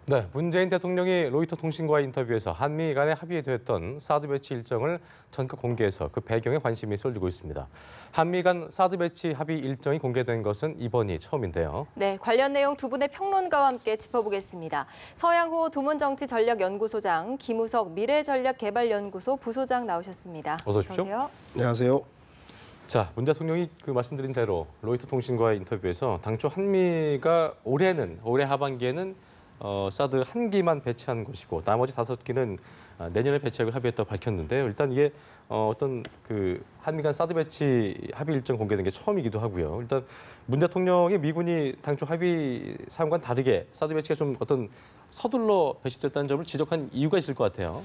네, 문재인 대통령이 로이터 통신과의 인터뷰에서 한미 간에 합의됐던 사드 배치 일정을 전격 공개해서 그 배경에 관심이 쏠리고 있습니다. 한미 간 사드 배치 합의 일정이 공개된 것은 이번이 처음인데요. 네, 관련 내용 두 분의 평론가와 함께 짚어보겠습니다. 서양호 두문정치전략연구소장, 김우석 미래전략개발연구소 부소장 나오셨습니다. 어서 오십시오. 어서 안녕하세요. 자, 문 대통령이 말씀드린 대로 로이터 통신과의 인터뷰에서 당초 한미가 올해 하반기에는 사드 한 기만 배치한 것이고 나머지 5기는 내년에 배치하기로 합의했다고 밝혔는데요. 일단 이게 어떤 한미 간 사드 배치 합의 일정 공개된 게 처음이기도 하고요. 일단 문 대통령이 미군이 당초 합의 사항과는 다르게 사드 배치가 좀 어떤 서둘러 배치됐다는 점을 지적한 이유가 있을 것 같아요.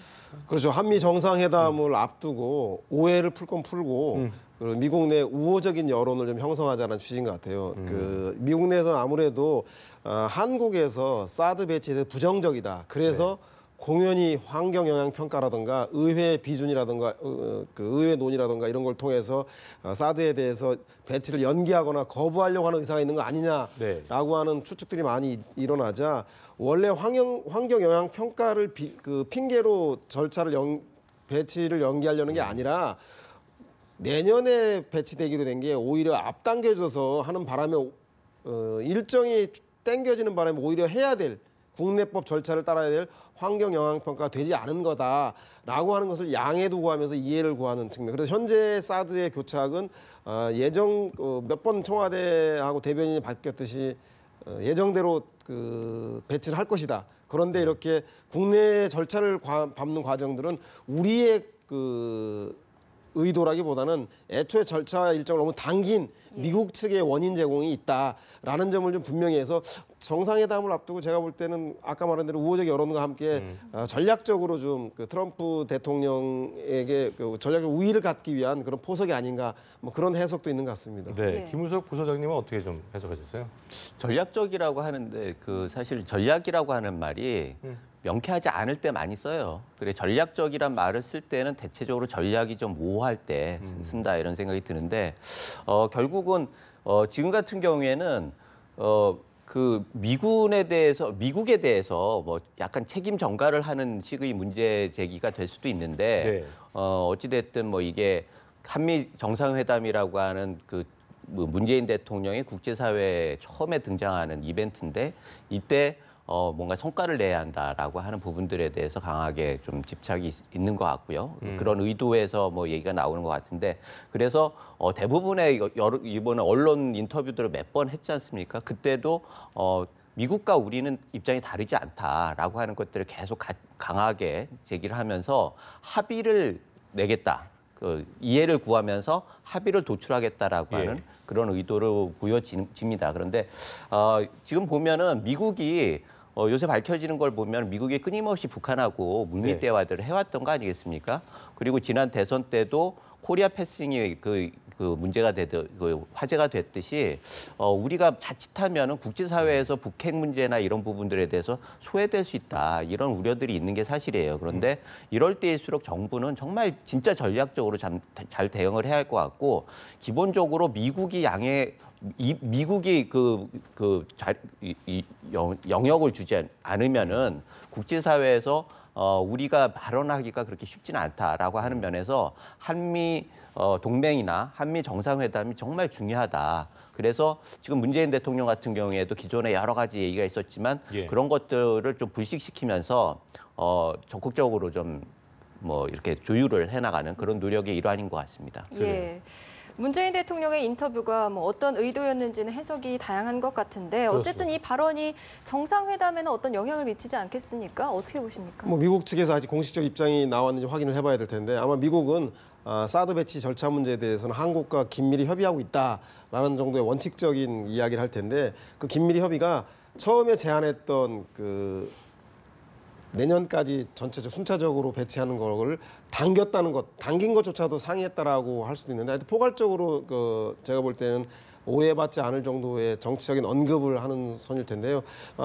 그렇죠. 한미 정상회담을 앞두고 오해를 풀 건 풀고 그 미국 내 우호적인 여론을 좀 형성하자는 취지인 것 같아요. 그 미국 내에서는 아무래도 한국에서 사드 배치에 대해서 부정적이다. 그래서 공연히 환경 영향 평가라든가 의회 비준이라든가 그 의회 논의라든가 이런 걸 통해서 사드에 대해서 배치를 연기하거나 거부하려고 하는 의사가 있는 거 아니냐라고 하는 추측들이 많이 일어나자 원래 환경 영향 평가를 핑계로 배치를 연기하려는 게 아니라 내년에 배치되기도 된 게 오히려 앞당겨져서 하는 바람에 일정이 땡겨지는 바람에 오히려 해야 될 국내법 절차를 따라야 될 환경 영향 평가가 되지 않은 거다라고 하는 것을 양해 두고 하면서 이해를 구하는 측면. 그래서 현재 사드의 교착은 예정 몇 번 청와대하고 대변인이 바뀌었듯이 예정대로 배치를 할 것이다. 그런데 이렇게 국내 절차를 밟는 과정들은 우리의 의도라기보다는 애초에 절차 일정을 너무 당긴 미국 측의 원인 제공이 있다라는 점을 좀 분명히 해서 정상회담을 앞두고 제가 볼 때는 아까 말한 대로 우호적 여론과 함께 전략적으로 좀 트럼프 대통령에게 전략적 우위를 갖기 위한 그런 포석이 아닌가 뭐 그런 해석도 있는 것 같습니다. 네, 김우석 부소장님은 어떻게 좀 해석하셨어요? 전략적이라고 하는데 사실 전략이라고 하는 말이 명쾌하지 않을 때 많이 써요. 그래 전략적이란 말을 쓸 때는 대체적으로 전략이 좀 모호할 때 쓴다 이런 생각이 드는데 결국은 지금 같은 경우에는 미국에 대해서 뭐 약간 책임 전가를 하는 식의 문제 제기가 될 수도 있는데 어찌 됐든 뭐 이게 한미 정상회담이라고 하는 문재인 대통령이 국제사회에 처음에 등장하는 이벤트인데 이때 뭔가 성과를 내야 한다라고 하는 부분들에 대해서 강하게 좀 집착이 있는 것 같고요. 그런 의도에서 뭐 얘기가 나오는 것 같은데 그래서 대부분의 이번에 언론 인터뷰들을 몇 번 했지 않습니까? 그때도 미국과 우리는 입장이 다르지 않다라고 하는 것들을 계속 강하게 제기를 하면서 합의를 내겠다. 이해를 구하면서 합의를 도출하겠다라고 하는 그런 의도로 보여집니다. 그런데 지금 보면은 미국이 요새 밝혀지는 걸 보면 미국이 끊임없이 북한하고 물밑 대화들을 해왔던 거 아니겠습니까? 그리고 지난 대선 때도 코리아 패싱이 문제가 화제가 됐듯이 우리가 자칫하면은 국제사회에서 북핵 문제나 이런 부분들에 대해서 소외될 수 있다 이런 우려들이 있는 게 사실이에요. 그런데 이럴 때일수록 정부는 정말 진짜 전략적으로 잘 대응을 해야 할 것 같고 기본적으로 미국이 영역을 주지 않으면은 국제사회에서 우리가 발언하기가 그렇게 쉽지는 않다라고 하는 면에서 한미 동맹이나 한미 정상회담이 정말 중요하다. 그래서 지금 문재인 대통령 같은 경우에도 기존에 여러 가지 얘기가 있었지만 그런 것들을 좀 불식시키면서 적극적으로 좀 뭐 이렇게 조율을 해나가는 그런 노력의 일환인 것 같습니다. 문재인 대통령의 인터뷰가 뭐 어떤 의도였는지는 해석이 다양한 것 같은데 어쨌든 이 발언이 정상회담에는 어떤 영향을 미치지 않겠습니까? 어떻게 보십니까? 뭐 미국 측에서 아직 공식적 입장이 나왔는지 확인을 해봐야 될 텐데 아마 미국은 사드 배치 절차 문제에 대해서는 한국과 긴밀히 협의하고 있다라는 정도의 원칙적인 이야기를 할 텐데 그 긴밀히 협의가 처음에 제안했던 내년까지 전체적 순차적으로 배치하는 걸 당긴 것조차도 상이했다라고 할 수도 있는데 하여튼 포괄적으로 제가 볼 때는 오해받지 않을 정도의 정치적인 언급을 하는 선일 텐데요.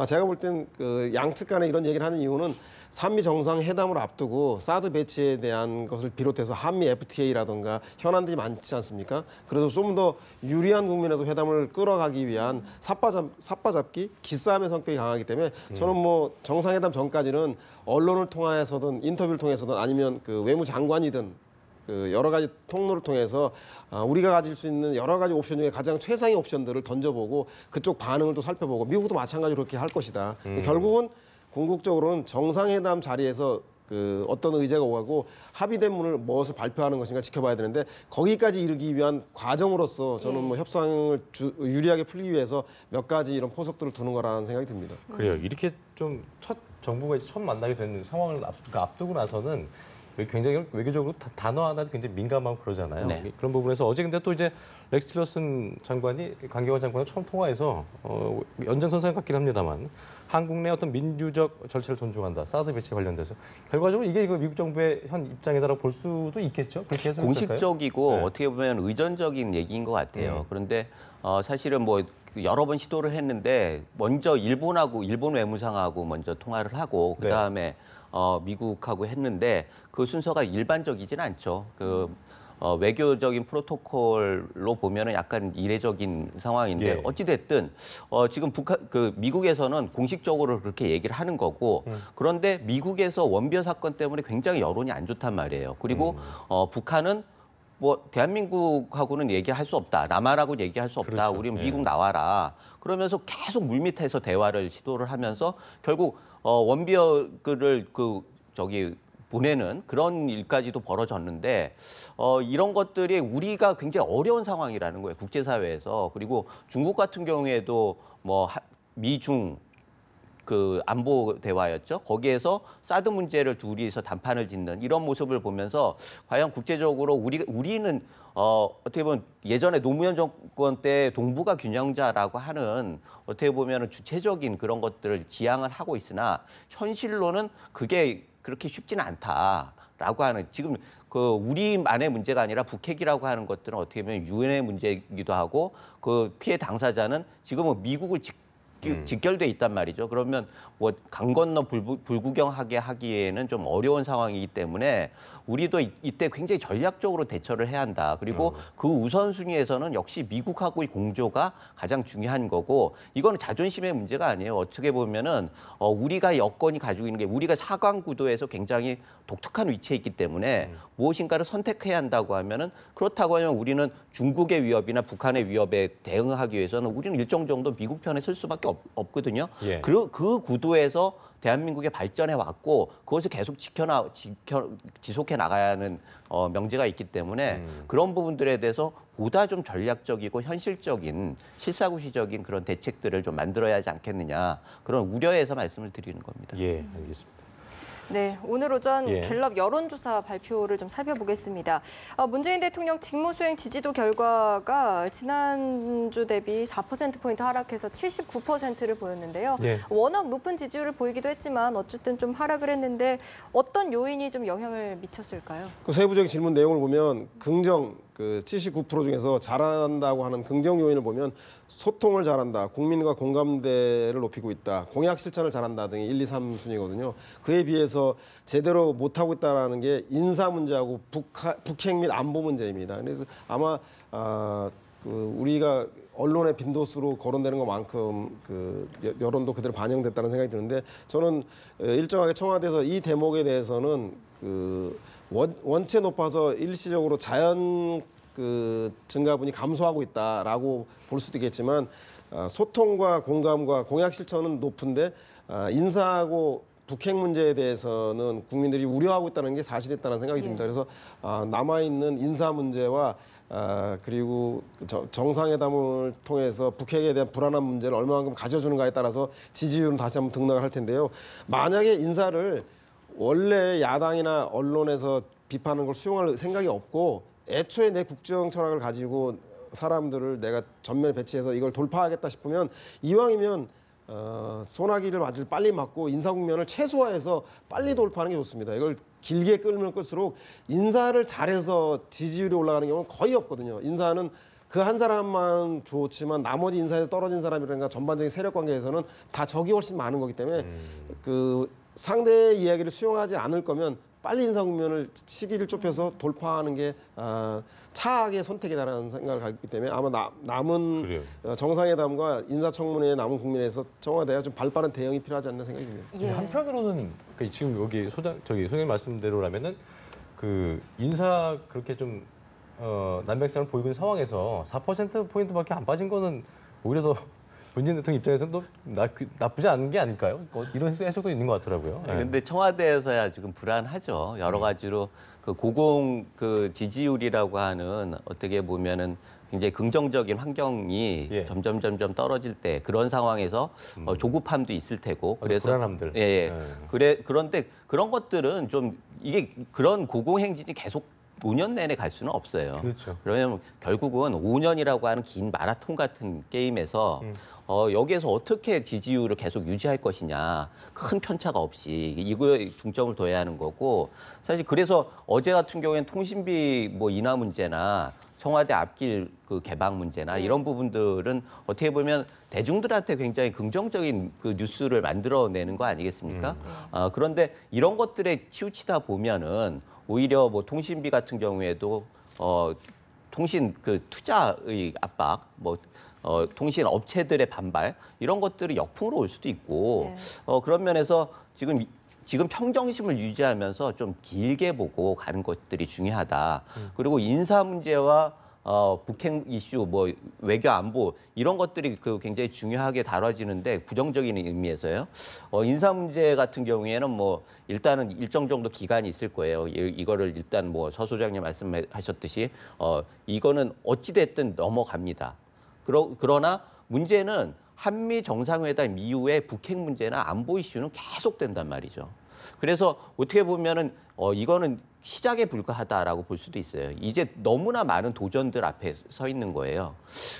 제가 볼 땐 그 양측 간에 이런 얘기를 하는 이유는 한미 정상회담을 앞두고 사드 배치에 대한 것을 비롯해서 한미 FTA라든가 현안들이 많지 않습니까? 그래서 좀 더 유리한 국면에서 회담을 끌어가기 위한 삿바잡기, 기싸움의 성격이 강하기 때문에 저는 뭐 정상회담 전까지는 언론을 통해서든 인터뷰를 통해서든 아니면 그 외무장관이든 그 여러 가지 통로를 통해서 우리가 가질 수 있는 여러 가지 옵션 중에 가장 최상의 옵션들을 던져보고 그쪽 반응을 또 살펴보고 미국도 마찬가지로 그렇게 할 것이다. 결국은 궁극적으로는 정상회담 자리에서 그 어떤 의제가 오가고 합의된 문을 무엇을 발표하는 것인가 지켜봐야 되는데 거기까지 이르기 위한 과정으로서 저는 뭐 협상을 유리하게 풀기 위해서 몇 가지 이런 포석들을 두는 거라는 생각이 듭니다. 그래요. 이렇게 좀 첫 정부가 이제 처음 만나게 되는 상황을 앞두고 나서는 굉장히 외교적으로 단어 하나도 굉장히 민감하고 그러잖아요. 네. 그런 부분에서 어제 근데 또 이제 렉스 틸러슨 장관이 강경화 장관과 처음 통화해서 연장선상 같긴 합니다만 한국 내 어떤 민주적 절차를 존중한다. 사드 배치 관련돼서 결과적으로 이게 미국 정부의 현 입장이다라고 볼 수도 있겠죠. 그렇게 해서 공식적이고 네. 어떻게 보면 의전적인 얘기인 것 같아요. 그런데 사실은 뭐 여러 번 시도를 했는데 먼저 일본 외무상하고 먼저 통화를 하고 그 다음에 미국하고 했는데 그 순서가 일반적이진 않죠. 외교적인 프로토콜로 보면은 약간 이례적인 상황인데 예. 어찌 됐든 지금 미국에서는 공식적으로 그렇게 얘기를 하는 거고 그런데 미국에서 원비어 사건 때문에 굉장히 여론이 안 좋단 말이에요. 그리고 북한은 뭐 대한민국하고는 얘기할 수 없다. 남한하고 얘기할 수 없다. 그렇죠. 우리 미국 나와라. 그러면서 계속 물밑에서 대화를 시도를 하면서 결국 원비어를 보내는 그런 일까지도 벌어졌는데 이런 것들이 우리가 굉장히 어려운 상황이라는 거예요. 국제사회에서. 그리고 중국 같은 경우에도 뭐 미중 그 안보 대화였죠. 거기에서 사드 문제를 둘이서 단판을 짓는 이런 모습을 보면서 과연 국제적으로 우리는 어떻게 보면 예전에 노무현 정권 때 동북아 균형자라고 하는 어떻게 보면 주체적인 그런 것들을 지향을 하고 있으나 현실로는 그게 그렇게 쉽지는 않다라고 하는 지금 우리만의 문제가 아니라 북핵이라고 하는 것들은 어떻게 보면 유엔의 문제이기도 하고 그 피해 당사자는 지금은 미국을 직결돼 있단 말이죠. 그러면 뭐 강 건너 불구경하게 하기에는 좀 어려운 상황이기 때문에 우리도 이때 굉장히 전략적으로 대처를 해야 한다. 그리고 그 우선순위에서는 역시 미국하고의 공조가 가장 중요한 거고 이거는 자존심의 문제가 아니에요. 어떻게 보면은 우리가 여건이 가지고 있는 게 우리가 사강 구도에서 굉장히 독특한 위치에 있기 때문에 무엇인가를 선택해야 한다고 하면은 그렇다고 하면 우리는 중국의 위협이나 북한의 위협에 대응하기 위해서는 우리는 일정 정도 미국 편에 설 수밖에 없거든요. 예. 그 구도에서 대한민국의 발전해 왔고 그것을 계속 지속해 나가야 하는 명제가 있기 때문에 그런 부분들에 대해서 보다 좀 전략적이고 현실적인 실사구시적인 그런 대책들을 좀 만들어야 하지 않겠느냐 그런 우려에서 말씀을 드리는 겁니다. 예, 알겠습니다. 네, 오늘 오전 예. 갤럽 여론조사 발표를 좀 살펴보겠습니다. 문재인 대통령 직무수행 지지도 결과가 지난주 대비 4%포인트 하락해서 79%를 보였는데요. 예. 워낙 높은 지지율을 보이기도 했지만 어쨌든 좀 하락을 했는데 어떤 요인이 좀 영향을 미쳤을까요? 그 세부적인 질문 내용을 보면 긍정 79% 중에서 잘한다고 하는 긍정 요인을 보면 소통을 잘한다, 국민과 공감대를 높이고 있다, 공약 실천을 잘한다 등이 1, 2, 3순위거든요. 그에 비해서 제대로 못하고 있다는 게 인사 문제하고 북핵 및 안보 문제입니다. 그래서 아마 우리가 언론의 빈도수로 거론되는 것만큼 여론도 그대로 반영됐다는 생각이 드는데 저는 일정하게 청와대에서 이 대목에 대해서는 원체 높아서 일시적으로 자연 증가분이 감소하고 있다라고 볼 수도 있겠지만 소통과 공감과 공약 실천은 높은데 인사하고 북핵 문제에 대해서는 국민들이 우려하고 있다는 게 사실이었다는 생각이 듭니다. 그래서 남아있는 인사 문제와 그리고 정상회담을 통해서 북핵에 대한 불안한 문제를 얼마만큼 가져주는가에 따라서 지지율은 다시 한번 등락을 할 텐데요. 만약에 인사를 원래 야당이나 언론에서 비판하는 걸 수용할 생각이 없고 애초에 내 국정 철학을 가지고 사람들을 내가 전면에 배치해서 이걸 돌파하겠다 싶으면 이왕이면 소나기를 빨리 맞고 인사 국면을 최소화해서 빨리 돌파하는 게 좋습니다. 이걸 길게 끌면 끌수록 인사를 잘해서 지지율이 올라가는 경우는 거의 없거든요. 인사는 그 한 사람만 좋지만 나머지 인사에서 떨어진 사람이라든가 전반적인 세력 관계에서는 다 적이 훨씬 많은 거기 때문에 그 상대의 이야기를 수용하지 않을 거면 빨리 인사 국면을 시기를 좁혀서 돌파하는 게 차악의 선택이다라는 생각을 갖기 때문에 아마 남은 정상회담과 인사청문회에 남은 국면에서 청와대가 좀 발빠른 대응이 필요하지 않나 생각이 듭니다. 예. 한편으로는 지금 여기 소장님 말씀대로라면은 그 인사 그렇게 좀 난백성을 보이고 있는 상황에서 4%포인트밖에 안 빠진 거는 오히려 더 문재인 대통령 입장에서는 나쁘지 않은 게 아닐까요? 이런 해석도 있는 것 같더라고요. 근데 청와대에서야 지금 불안하죠. 여러 가지로 그 고공 그 지지율이라고 하는 어떻게 보면은 굉장히 긍정적인 환경이 점점 떨어질 때 그런 상황에서 조급함도 있을 테고 그래서 불안함들. 그런데 그런 것들은 좀 이게 그런 고공행진이 계속 5년 내내 갈 수는 없어요. 그렇죠. 그러면 결국은 5년이라고 하는 긴 마라톤 같은 게임에서 여기에서 어떻게 지지율을 계속 유지할 것이냐, 큰 편차가 없이 이거에 중점을 둬야 하는 거고, 사실 그래서 어제 같은 경우에는 통신비 뭐 인하 문제나 청와대 앞길 그 개방 문제나 이런 부분들은 어떻게 보면 대중들한테 굉장히 긍정적인 그 뉴스를 만들어내는 거 아니겠습니까? 그런데 이런 것들에 치우치다 보면은 오히려 뭐 통신비 같은 경우에도 통신 그 투자의 압박, 통신 업체들의 반발 이런 것들이 역풍으로 올 수도 있고 그런 면에서 지금 평정심을 유지하면서 좀 길게 보고 가는 것들이 중요하다. 그리고 인사 문제와 북핵 이슈, 외교 안보 이런 것들이 그 굉장히 중요하게 다뤄지는데 부정적인 의미에서요. 인사 문제 같은 경우에는 일단은 일정 정도 기간이 있을 거예요. 이거를 일단 서 소장님 말씀하셨듯이 이거는 어찌 됐든 넘어갑니다. 그러나 문제는 한미 정상회담 이후에 북핵 문제나 안보 이슈는 계속된단 말이죠. 그래서 어떻게 보면은 이거는 시작에 불과하다라고 볼 수도 있어요. 이제 너무나 많은 도전들 앞에 서 있는 거예요.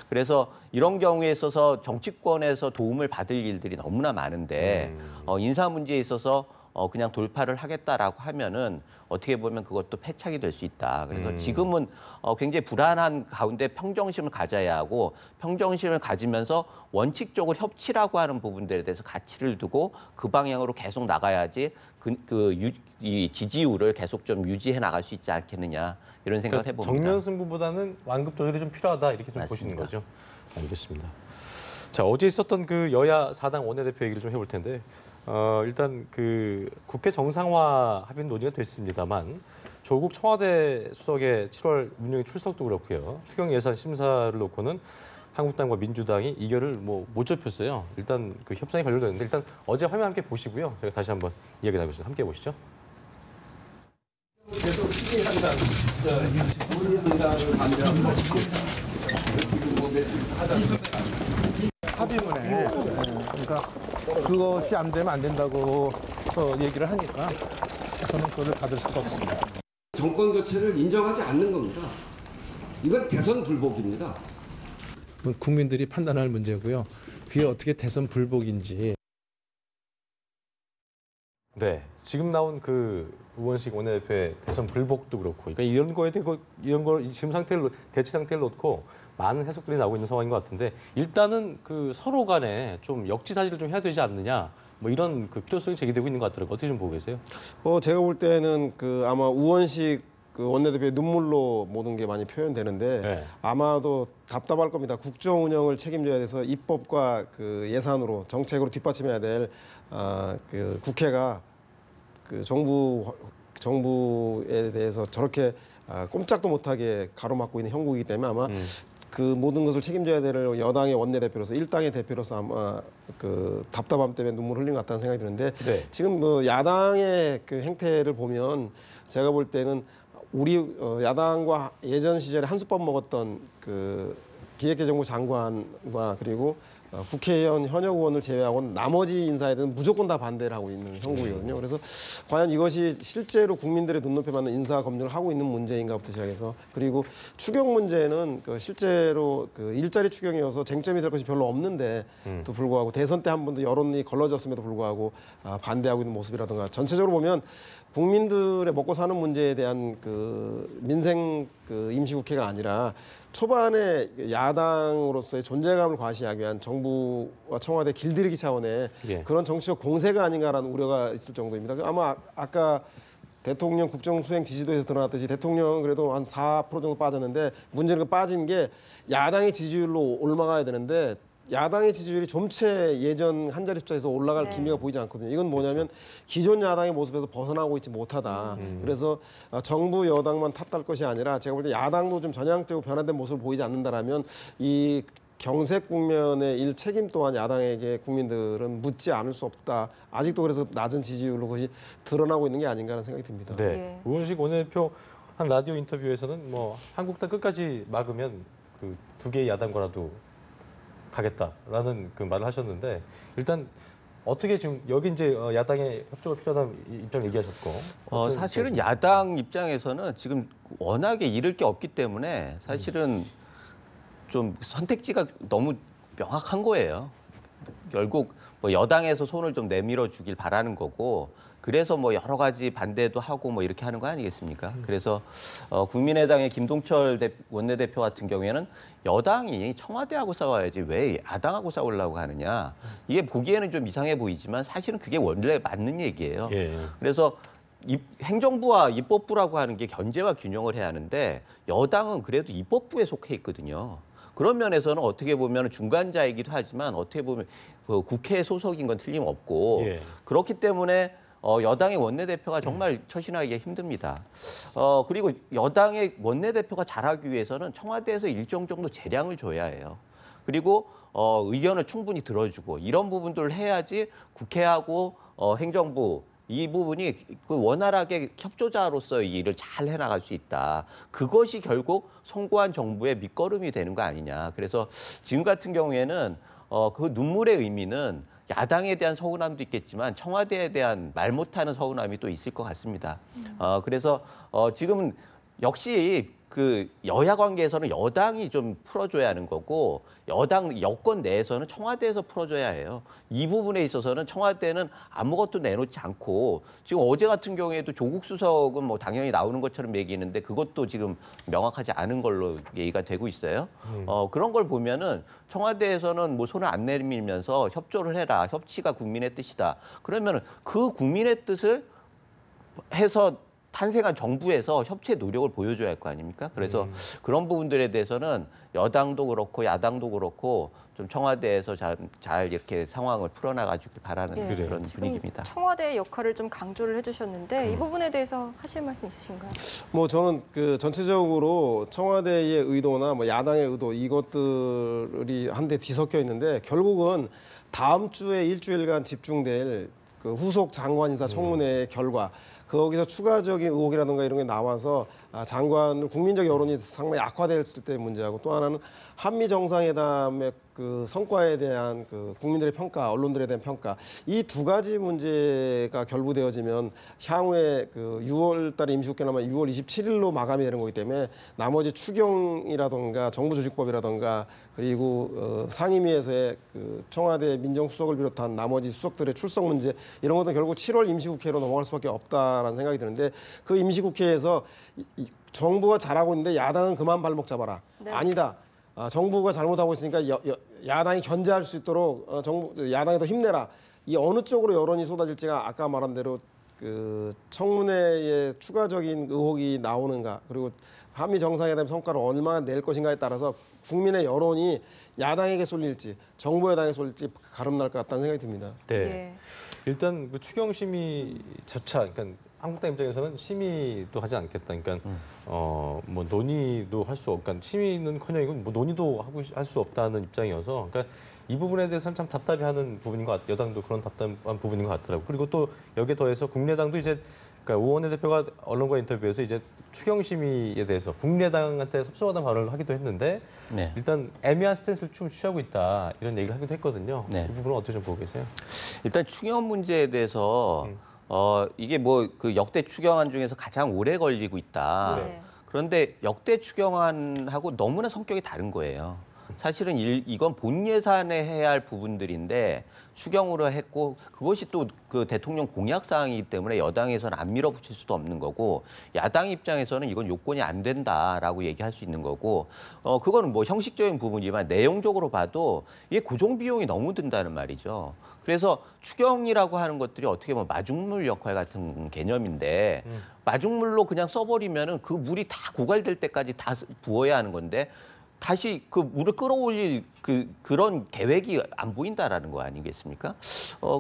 그래서 이런 경우에 있어서 정치권에서 도움을 받을 일들이 너무나 많은데 인사 문제에 있어서 그냥 돌파를 하겠다라고 하면은 어떻게 보면 그것도 패착이 될 수 있다. 그래서 지금은 굉장히 불안한 가운데 평정심을 가져야 하고 평정심을 가지면서 원칙적으로 협치라고 하는 부분들에 대해서 가치를 두고 그 방향으로 계속 나가야지 이 지지율을 계속 좀 유지해 나갈 수 있지 않겠느냐 이런 생각을 해봅니다. 정면 승부보다는 완급 조절이 좀 필요하다 이렇게 좀 보시는 거죠. 알겠습니다. 자, 어제 있었던 그 여야 4당 원내대표 얘기를 좀 해볼 텐데 일단 그 국회 정상화 합의 논의가 됐습니다만 조국 청와대 수석의 7월 운영위 출석도 그렇고요. 추경 예산 심사를 놓고는 한국당과 민주당이 이결을 못 좁혔어요. 일단 그 협상이 완료됐는데 일단 어제 화면 함께 보시고요. 저희가 다시 한번 이야기 나누겠습니다. 함께 보시죠. 계속 시기한다. 우리한다를 반대하고 합의문에 그러니까 그것이 안 되면 안 된다고 얘기를 하니까 저는 그걸 받을 수 없습니다. 정권 교체를 인정하지 않는 겁니다. 이건 대선 불복입니다. 국민들이 판단할 문제고요. 그게 어떻게 대선 불복인지. 네, 지금 나온 그 우원식 원내대표의 대선 불복도 그렇고, 그러니까 이런 거에 대해 이런 걸 지금 대치 상태를 놓고 많은 해석들이 나오고 있는 상황인 것 같은데 일단은 그 서로 간에 좀 역지사지를 좀 해야 되지 않느냐. 이런 그 필요성이 제기되고 있는 것 같더라고요. 어떻게 좀 보고 계세요? 제가 볼 때는 아마 우원식 그 원내대표의 눈물로 모든 게 많이 표현되는데 아마도 답답할 겁니다. 국정 운영을 책임져야 돼서 입법과 그 예산으로 정책으로 뒷받침해야 될 그 국회가 그 정부에 대해서 저렇게 꼼짝도 못하게 가로막고 있는 형국이기 때문에 아마 그 모든 것을 책임져야 될 여당의 원내대표로서 일당의 대표로서 아마 그 답답함 때문에 눈물 흘린 것 같다는 생각이 드는데 지금 야당의 그 행태를 보면 제가 볼 때는 우리 야당과 예전 시절에 한솥밥 먹었던 그 기획재정부 장관과 그리고 국회의원 현역 의원을 제외하고는 나머지 인사에 대해서는 무조건 다 반대를 하고 있는 형국이거든요. 그래서 과연 이것이 실제로 국민들의 눈높이에 맞는 인사 검증을 하고 있는 문제인가부터 시작해서 그리고 추경 문제는 실제로 그 일자리 추경이어서 쟁점이 될 것이 별로 없는데 또 불구하고 대선 때 한 번도 여론이 걸러졌음에도 불구하고 반대하고 있는 모습이라든가 전체적으로 보면 국민들의 먹고 사는 문제에 대한 그 민생 그 임시국회가 아니라 초반에 야당으로서의 존재감을 과시하기 위한 정부와 청와대 길들이기 차원의 예. 그런 정치적 공세가 아닌가라는 우려가 있을 정도입니다. 아마 아까 대통령 국정수행 지지도에서 드러났듯이 대통령은 그래도 한 4% 정도 빠졌는데 문제는 그 빠진 게 야당의 지지율로 올라가야 되는데 야당의 지지율이 좀채 예전 한 자리 숫자에서 올라갈 기미가 보이지 않거든요. 이건 뭐냐면 기존 야당의 모습에서 벗어나고 있지 못하다. 그래서 정부 여당만 탓할 것이 아니라 제가 볼 때 야당도 좀 전향적으로 변화된 모습을 보이지 않는다라면 이 경색 국면의 일 책임 또한 야당에게 국민들은 묻지 않을 수 없다. 아직도 그래서 낮은 지지율로 그것이 드러나고 있는 게 아닌가 하는 생각이 듭니다. 네. 예. 우원식 원내대표 한 라디오 인터뷰에서는 뭐 한국당 끝까지 막으면 그 두 개의 야당과라도 가겠다라는 그 말을 하셨는데 일단 어떻게 지금 여기 이제 야당의 협조가 필요하다는 입장 얘기하셨고 사실은 야당 입장에서는 지금 워낙에 잃을 게 없기 때문에 사실은 좀 선택지가 너무 명확한 거예요. 결국 뭐 여당에서 손을 좀 내밀어 주길 바라는 거고 그래서 뭐 여러 가지 반대도 하고 뭐 이렇게 하는 거 아니겠습니까? 그래서 국민의당의 김동철 원내대표 같은 경우에는 여당이 청와대하고 싸워야지 왜 야당하고 싸우려고 하느냐. 이게 보기에는 좀 이상해 보이지만 사실은 그게 원래 맞는 얘기예요. 예. 그래서 행정부와 입법부라고 하는 게 견제와 균형을 해야 하는데 여당은 그래도 입법부에 속해 있거든요. 그런 면에서는 어떻게 보면 중간자이기도 하지만 어떻게 보면 그 국회 소속인 건 틀림없고 예. 그렇기 때문에 여당의 원내대표가 정말 처신하기가 힘듭니다. 그리고 여당의 원내대표가 잘하기 위해서는 청와대에서 일정 정도 재량을 줘야 해요. 그리고 의견을 충분히 들어주고 이런 부분들을 해야지 국회하고 행정부 이 부분이 그 원활하게 협조자로서 이 일을 잘 해나갈 수 있다. 그것이 결국 성공한 정부의 밑거름이 되는 거 아니냐. 그래서 지금 같은 경우에는 그 눈물의 의미는 야당에 대한 서운함도 있겠지만 청와대에 대한 말 못하는 서운함이 또 있을 것 같습니다. 그래서 지금은 역시 그 여야 관계에서는 여당이 좀 풀어줘야 하는 거고 여권 내에서는 청와대에서 풀어줘야 해요. 이 부분에 있어서는 청와대는 아무것도 내놓지 않고 지금 어제 같은 경우에도 조국 수석은 뭐 당연히 나오는 것처럼 얘기했는데 그것도 지금 명확하지 않은 걸로 얘기가 되고 있어요. 그런 걸 보면은 청와대에서는 뭐 손을 안 내밀면서 협조를 해라. 협치가 국민의 뜻이다. 그러면은 그 국민의 뜻을 해서 탄생한 정부에서 협치의 노력을 보여줘야 할 거 아닙니까? 그래서 그런 부분들에 대해서는 여당도 그렇고 야당도 그렇고 좀 청와대에서 잘 이렇게 상황을 풀어나가주길 바라는 예. 그런 지금 분위기입니다. 청와대의 역할을 좀 강조를 해주셨는데 이 부분에 대해서 하실 말씀 있으신가요? 뭐 저는 그 전체적으로 청와대의 의도나 뭐 야당의 의도 이것들이 한데 뒤섞여 있는데 결국은 다음 주에 일주일간 집중될 그 후속 장관 인사 청문회의 결과 거기서 추가적인 의혹이라든가 이런 게 나와서 장관 국민적 여론이 상당히 악화됐을 때 문제하고 또 하나는 한미 정상회담의 그 성과에 대한 그 국민들의 평가, 언론들에 대한 평가 이 두 가지 문제가 결부되어지면 향후에 그 6월달에 임시국회라면 6월 27일로 마감이 되는 거기 때문에 나머지 추경이라든가 정부조직법이라든가 그리고 상임위에서의 그 청와대 민정수석을 비롯한 나머지 수석들의 출석 문제 이런 것도 결국 7월 임시국회로 넘어갈 수밖에 없다라는 생각이 드는데 그 임시국회에서 정부가 잘하고 있는데 야당은 그만 발목 잡아라. 네. 아니다. 정부가 잘못하고 있으니까 야당이 견제할 수 있도록 야당이 더 힘내라. 이 어느 쪽으로 여론이 쏟아질지가 아까 말한 대로 그 청문회에 추가적인 의혹이 나오는가 그리고 한미 정상회담 성과를 얼마나 낼 것인가에 따라서 국민의 여론이 야당에게 쏠릴지 정부 여당에 쏠릴지 가름날 것 같다는 생각이 듭니다. 네. 예. 일단 그 추경 심의조차 그러니까 한국당 입장에서는 심의도 하지 않겠다. 그러니까 뭐 논의도 할 수 없. 그러니까 심의는커녕 이건 뭐 논의도 할 수 없다는 입장이어서. 그러니까 이 부분에 대해서는 참 답답해하는 부분인 것 같아요. 여당도 그런 답답한 부분인 것 같더라고. 그리고 또 여기에 더해서 국민의당도 이제 그러니까 오 원내대표가 언론과 인터뷰에서 이제 추경 심의에 대해서 국민의당한테 섭섭하다는 발언을 하기도 했는데 네. 일단 애매한 스탠스를 좀 취하고 있다 이런 얘기를 하기도 했거든요. 네. 그 부분은 어떻게 좀 보고 계세요? 일단 추경 문제에 대해서 이게 뭐 그 역대 추경안 중에서 가장 오래 걸리고 있다. 네. 그런데 역대 추경안하고 너무나 성격이 다른 거예요. 사실은 이건 본 예산에 해야 할 부분들인데 추경으로 했고 그것이 또 그 대통령 공약 사항이기 때문에 여당에서는 안 밀어붙일 수도 없는 거고 야당 입장에서는 이건 요건이 안 된다라고 얘기할 수 있는 거고 그거는 뭐 형식적인 부분이지만 내용적으로 봐도 이게 고정 비용이 너무 든다는 말이죠. 그래서 추경이라고 하는 것들이 어떻게 보면 마중물 역할 같은 개념인데 마중물로 그냥 써버리면은 그 물이 다 고갈될 때까지 다 부어야 하는 건데 다시 그 물을 끌어올릴 그런 계획이 안 보인다라는 거 아니겠습니까?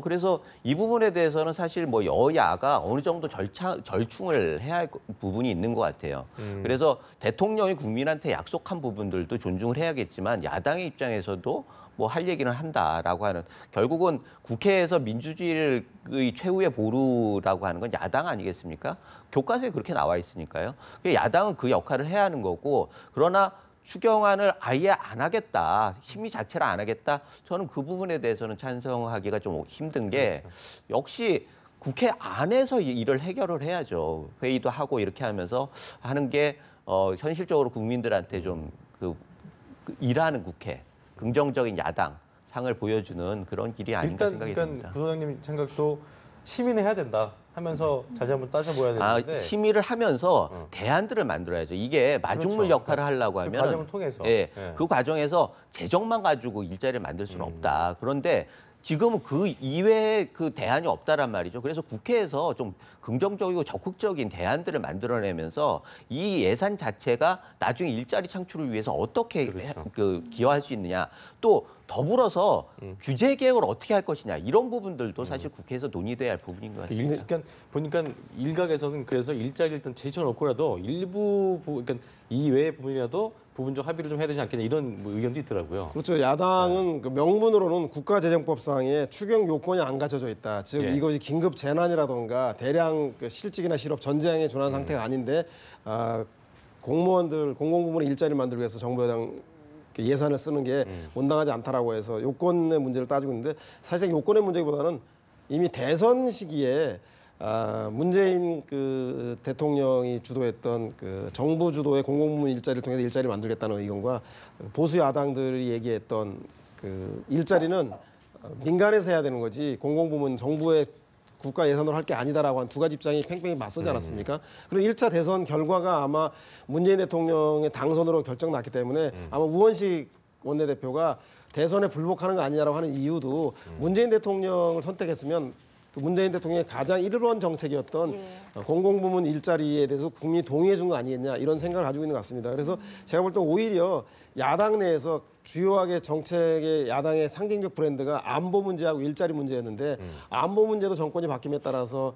그래서 이 부분에 대해서는 사실 뭐 여야가 어느 정도 절충을 해야 할 부분이 있는 것 같아요. 그래서 대통령이 국민한테 약속한 부분들도 존중을 해야겠지만 야당의 입장에서도 뭐 할 얘기는 한다라고 하는 결국은 국회에서 민주주의의 최후의 보루라고 하는 건 야당 아니겠습니까? 교과서에 그렇게 나와 있으니까요. 야당은 그 역할을 해야 하는 거고 그러나 추경안을 아예 안 하겠다, 심의 자체를 안 하겠다. 저는 그 부분에 대해서는 찬성하기가 좀 힘든 게 역시 국회 안에서 일을 해결을 해야죠. 회의도 하고 이렇게 하면서 하는 게 현실적으로 국민들한테 좀 일하는 국회, 긍정적인 야당 상을 보여주는 그런 길이 아닌가 생각이 듭니다. 부소장님 생각도 심의는 해야 된다 하면서 자세히 한번 따져봐야 되는데 심의를 하면서 대안들을 만들어야죠. 이게 마중물 그렇죠. 역할을 하려고 하면 그 과정을 통해서 그 과정에서 재정만 가지고 일자리를 만들 수는 없다. 그런데 지금은 그 이외에 그 대안이 없다란 말이죠. 그래서 국회에서 좀 긍정적이고 적극적인 대안들을 만들어내면서 이 예산 자체가 나중에 일자리 창출을 위해서 어떻게 기여할 수 있느냐. 또 더불어서 규제 개혁을 어떻게 할 것이냐. 이런 부분들도 사실 국회에서 논의돼야 할 부분인 것 같습니다. 그러니까 보니까 일각에서는 그래서 일자리를 일단 제쳐놓고라도 일부 그러니까 이외의 부분이라도 부분적 합의를 좀 해야 되지 않겠냐 이런 의견도 있더라고요. 그렇죠. 야당은 그 명분으로는 국가재정법상에 추경 요건이 안 갖춰져 있다. 즉 이것이 긴급 재난이라던가 대량 그 실직이나 실업 전쟁에 준하는 상태가 아닌데 공무원들 공공부문의 일자리를 만들기 위해서 정부 여당 예산을 쓰는 게 온당하지 않다라고 해서 요건의 문제를 따지고 있는데 사실 요건의 문제보다는 이미 대선 시기에 문재인 그 대통령이 주도했던 그 정부 주도의 공공부문 일자리를 통해서 일자리를 만들겠다는 의견과 보수 야당들이 얘기했던 그 일자리는 민간에서 해야 되는 거지 공공부문 정부의 국가 예산으로 할 게 아니다라고 한 두 가지 입장이 팽팽히 맞서지 않았습니까? 그리고 1차 대선 결과가 아마 문재인 대통령의 당선으로 결정났기 때문에 아마 우원식 원내대표가 대선에 불복하는 거 아니냐라고 하는 이유도 문재인 대통령을 선택했으면 문재인 대통령의 가장 1번 정책이었던 공공부문 일자리에 대해서 국민이 동의해 준 거 아니겠냐 이런 생각을 가지고 있는 것 같습니다. 그래서 제가 볼 때 오히려 야당 내에서 주요하게 정책의 야당의 상징적 브랜드가 안보 문제하고 일자리 문제였는데 안보 문제도 정권이 바뀜에 따라서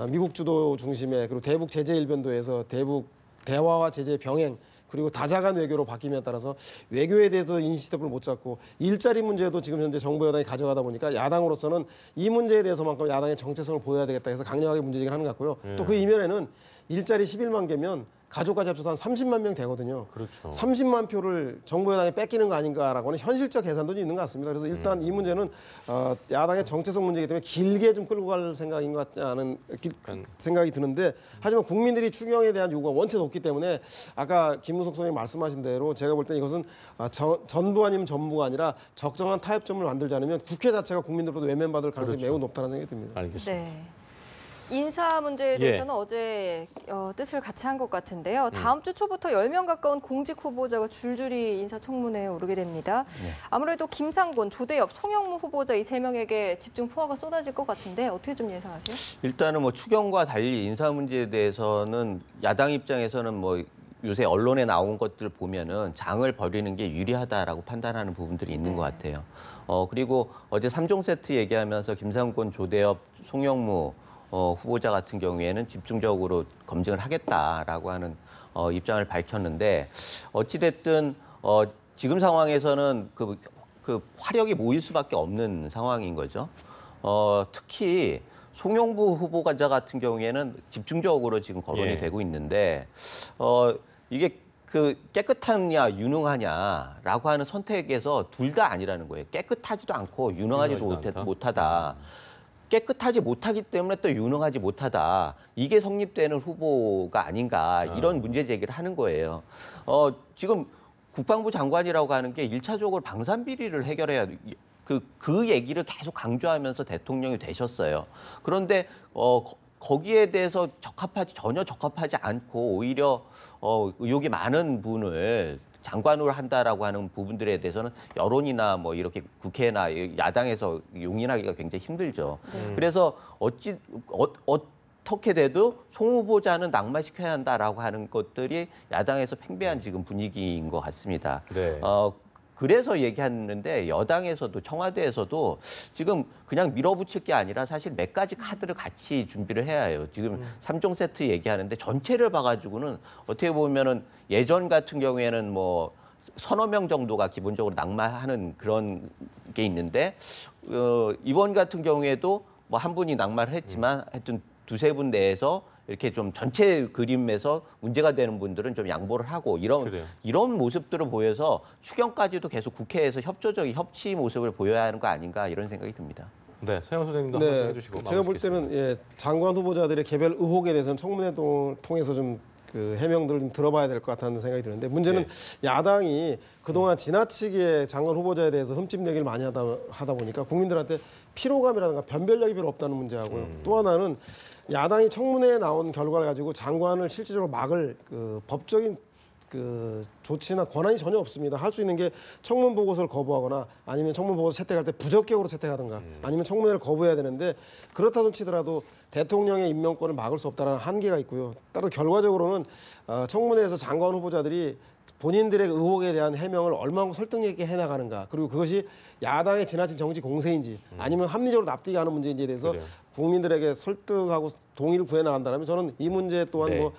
미국 주도 중심의 그리고 대북 제재 일변도에서 대북 대화와 제재 병행 그리고 다자간 외교로 바뀜에 따라서 외교에 대해서 인시스텝을 못 잡고 일자리 문제도 지금 현재 정부 여당이 가져가다 보니까 야당으로서는 이 문제에 대해서만큼 야당의 정체성을 보여야 되겠다 해서 강력하게 문제제기를 하는 것 같고요. 또 그 이면에는 일자리 11만 개면 가족까지 합쳐서 한 30만 명 되거든요. 그렇죠. 30만 표를 정부 여당에 뺏기는 거 아닌가라고 하는 현실적 계산도 있는 것 같습니다. 그래서 일단 이 문제는 야당의 정체성 문제이기 때문에 길게 좀 끌고 갈 생각인 것 같지 않은 생각이 드는데 하지만 국민들이 추경에 대한 요구가 원체 높기 때문에 아까 김무석 선생님 말씀하신 대로 제가 볼 때 이것은 전부 아니면 전부가 아니라 적정한 타협점을 만들지 않으면 국회 자체가 국민들로부터 외면받을 가능성이 매우 높다는 생각이 듭니다. 알겠습니다. 네. 인사 문제에 대해서는 어제 뜻을 같이 한 것 같은데요. 다음 주 초부터 10명 가까운 공직 후보자가 줄줄이 인사청문회에 오르게 됩니다. 아무래도 김상곤, 조대엽, 송영무 후보자 이 3명에게 집중 포화가 쏟아질 것 같은데 어떻게 좀 예상하세요? 일단은 뭐 추경과 달리 인사 문제에 대해서는 야당 입장에서는 뭐 요새 언론에 나온 것들 보면은 장을 벌이는 게 유리하다라고 판단하는 부분들이 있는 것 같아요. 그리고 어제 3종 세트 얘기하면서 김상곤, 조대엽, 송영무 후보자 같은 경우에는 집중적으로 검증을 하겠다라고 하는 입장을 밝혔는데 어찌됐든 지금 상황에서는 그 화력이 모일 수밖에 없는 상황인 거죠. 특히 송영무 후보자 같은 경우에는 집중적으로 지금 거론이 되고 있는데 이게 그 깨끗하냐 유능하냐라고 하는 선택에서 둘 다 아니라는 거예요. 깨끗하지도 않고 유능하지도 못하다. 깨끗하지 못하기 때문에 또 유능하지 못하다. 이게 성립되는 후보가 아닌가 이런 문제 제기를 하는 거예요. 지금 국방부 장관이라고 하는 게 1차적으로 방산 비리를 해결해야 그 얘기를 계속 강조하면서 대통령이 되셨어요. 그런데 거기에 대해서 전혀 적합하지 않고 오히려 의혹이 많은 분을 장관으로 한다라고 하는 부분들에 대해서는 여론이나 뭐 이렇게 국회나 야당에서 용인하기가 굉장히 힘들죠. 그래서 어떻게 돼도 송 후보자는 낙마시켜야 한다라고 하는 것들이 야당에서 팽배한 지금 분위기인 것 같습니다. 네. 그래서 얘기하는데 여당에서도 청와대에서도 지금 그냥 밀어붙일 게 아니라 사실 몇 가지 카드를 같이 준비를 해야 해요. 지금 3종 세트 얘기하는데 전체를 봐가지고는 어떻게 보면은 예전 같은 경우에는 뭐 서너 명 정도가 기본적으로 낙마하는 그런 게 있는데 이번 같은 경우에도 뭐 한 분이 낙마를 했지만 하여튼 두세 분 내에서 이렇게 좀 전체 그림에서 문제가 되는 분들은 좀 양보를 하고 이런 모습들을 보여서 추경까지도 계속 국회에서 협조적인 협치 모습을 보여야 하는 거 아닌가 이런 생각이 듭니다. 네, 서영훈 소장님도 한 말씀 해주시고 제가 볼 때는 장관 후보자들의 개별 의혹에 대해서는 청문회 통해서 좀 그 해명들을 좀 들어봐야 될 것 같다는 생각이 드는데 문제는 야당이 그동안 지나치게 장관 후보자에 대해서 흠집 내기를 많이 하다 보니까 국민들한테 피로감이라든가 변별력이 별로 없다는 문제하고요. 또 하나는 야당이 청문회에 나온 결과를 가지고 장관을 실질적으로 막을 그 법적인 그 조치나 권한이 전혀 없습니다. 할 수 있는 게 청문 보고서를 거부하거나 아니면 청문 보고서 채택할 때 부적격으로 채택하든가 아니면 청문회를 거부해야 되는데 그렇다 손 치더라도 대통령의 임명권을 막을 수 없다는 한계가 있고요. 따라서 결과적으로는 청문회에서 장관 후보자들이 본인들의 의혹에 대한 해명을 얼마나 설득력 있게 해나가는가 그리고 그것이 야당의 지나친 정치 공세인지 아니면 합리적으로 납득이 가는 문제인지에 대해서 국민들에게 설득하고 동의를 구해나간다면 저는 이 문제 또한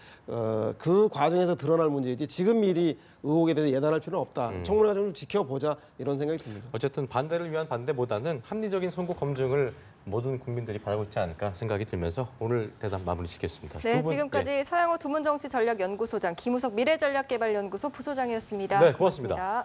그 과정에서 드러날 문제이지 지금 미리 의혹에 대해서 예단할 필요는 없다. 청문회가 좀 지켜보자 이런 생각이 듭니다. 어쨌든 반대를 위한 반대보다는 합리적인 선거 검증을 모든 국민들이 바라고 있지 않을까 생각이 들면서 오늘 대담 마무리 짓겠습니다. 네, 지금까지 서영호 두문정치전략연구소장, 김우석 미래전략개발연구소 부소장이었습니다. 네, 고맙습니다.